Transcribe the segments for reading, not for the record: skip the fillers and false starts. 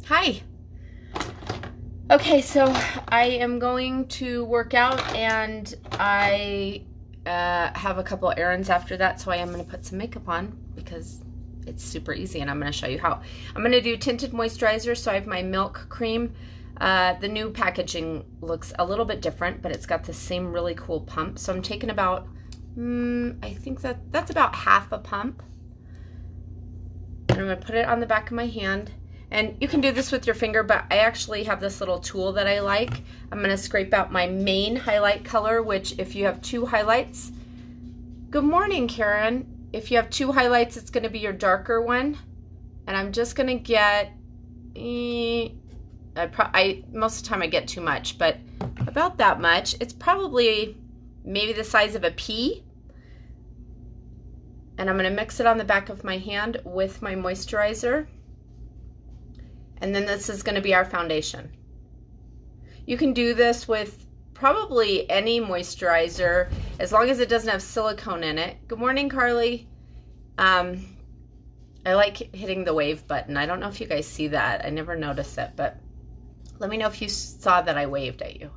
Hi. Okay, so I am going to work out and I have a couple errands after that, so I am going to put some makeup on because it's super easy and I'm going to show you how. I'm going to do Tinted Moisturizer, so I have my milk cream. The new packaging looks a little bit different, but it's got the same really cool pump. So I'm taking about, I think that's about half a pump. And I'm going to put it on the back of my hand. And you can do this with your finger, but I actually have this little tool that I like. I'm going to scrape out my main highlight color, which if you have two highlights, good morning, Karen. If you have two highlights, it's going to be your darker one. And I'm just going to get, most of the time I get too much, but about that much. It's probably maybe the size of a pea. And I'm going to mix it on the back of my hand with my moisturizer. And then this is going to be our foundation. You can do this with probably any moisturizer as long as it doesn't have silicone in it. Good morning, Carly. I like hitting the wave button. I don't know if you guys see that. I never noticed it, but let me know if you saw that I waved at you.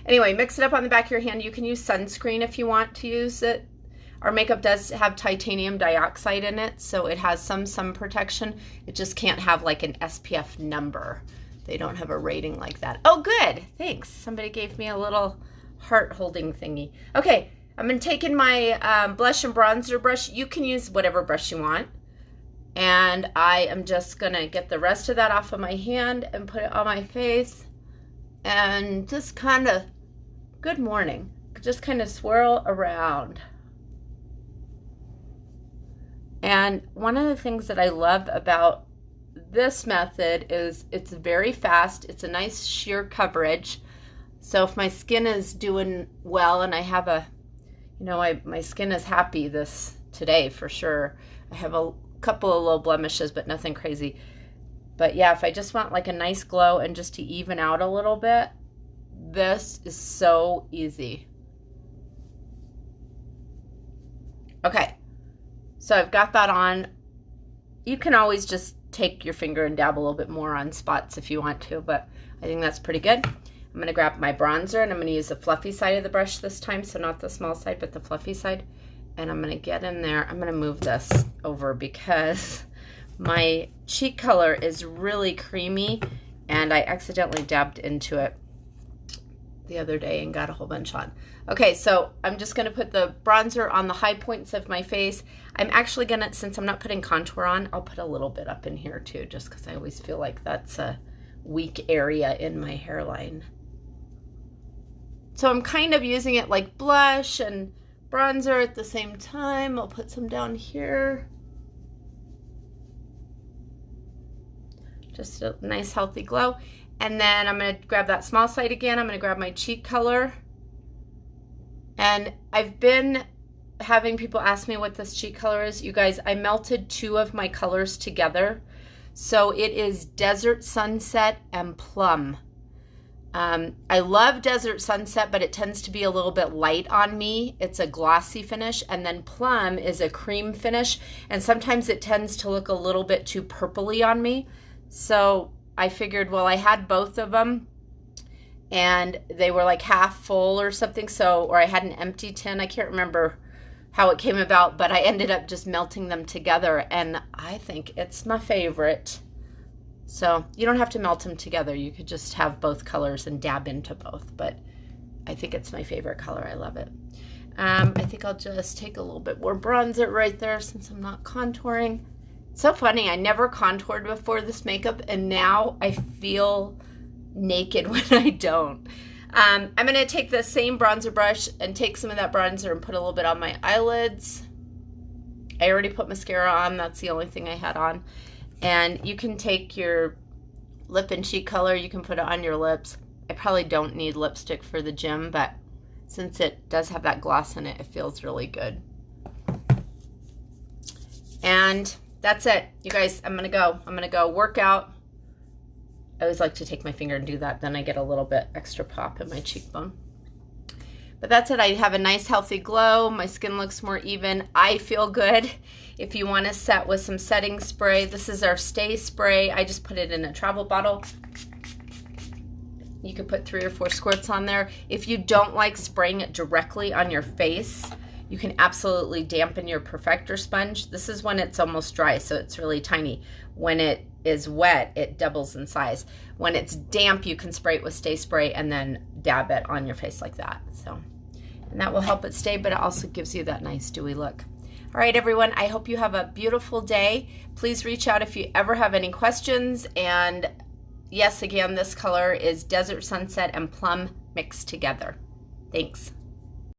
Anyway, mix it up on the back of your hand. You can use sunscreen if you want to use it. Our makeup does have titanium dioxide in it, so it has some sun protection. It just can't have like an SPF number. They don't have a rating like that. Oh, good. Thanks. Somebody gave me a little heart holding thingy. Okay, I'm going to take in my blush and bronzer brush. You can use whatever brush you want. And I am just going to get the rest of that off of my hand and put it on my face. And just kind of, good morning, just kind of swirl around. And one of the things that I love about this method is it's very fast. It's a nice sheer coverage. So if my skin is doing well and I have a, my skin is happy today for sure. I have a couple of little blemishes, but nothing crazy. But yeah, if I just want like a nice glow and just to even out a little bit, this is so easy. Okay. So I've got that on. You can always just take your finger and dab a little bit more on spots if you want to, but I think that's pretty good. I'm going to grab my bronzer and I'm going to use the fluffy side of the brush this time, so not the small side, but the fluffy side. And I'm going to get in there. I'm going to move this over because my cheek color is really creamy and I accidentally dabbed into it the other day and got a whole bunch on. Okay, so I'm just going to put the bronzer on the high points of my face. I'm actually going to, since I'm not putting contour on, I'll put a little bit up in here too, just because I always feel like that's a weak area in my hairline. So I'm kind of using it like blush and bronzer at the same time. I'll put some down here. Just a nice healthy glow. And then I'm going to grab that small side again. I'm going to grab my cheek color. And I've been having people ask me what this cheek color is. You guys, I melted two of my colors together. So it is Desert Sunset and Plum. I love Desert Sunset, but it tends to be a little bit light on me. It's a glossy finish. And then Plum is a cream finish. And sometimes it tends to look a little bit too purpley on me. So I figured, well, I had both of them and they were like half full or something. Or I had an empty tin. I can't remember how it came about, but I ended up just melting them together and I think it's my favorite. So you don't have to melt them together. You could just have both colors and dab into both, but I think it's my favorite color. I love it. I think I'll just take a little bit more bronzer right there since I'm not contouring. So funny, I never contoured before this makeup and now I feel naked when I don't. I'm going to take the same bronzer brush and take some of that bronzer and put a little bit on my eyelids. I already put mascara on, that's the only thing I had on. And you can take your lip and cheek color, you can put it on your lips. I probably don't need lipstick for the gym, but since it does have that gloss in it, it feels really good. And that's it. You guys, I'm going to go work out. I always like to take my finger and do that. Then I get a little bit extra pop in my cheekbone. But that's it. I have a nice healthy glow. My skin looks more even. I feel good. If you want to set with some setting spray, this is our Stay Spray. I just put it in a travel bottle. You could put 3 or 4 squirts on there. If you don't like spraying it directly on your face, you can absolutely dampen your Perfector sponge. This is when it's almost dry, so it's really tiny. When it is wet, it doubles in size. When it's damp, you can spray it with Stay Spray and then dab it on your face like that. So, and that will help it stay, but it also gives you that nice dewy look. All right, everyone, I hope you have a beautiful day. Please reach out if you ever have any questions. And yes, again, this color is Desert Sunset and Plum mixed together. Thanks.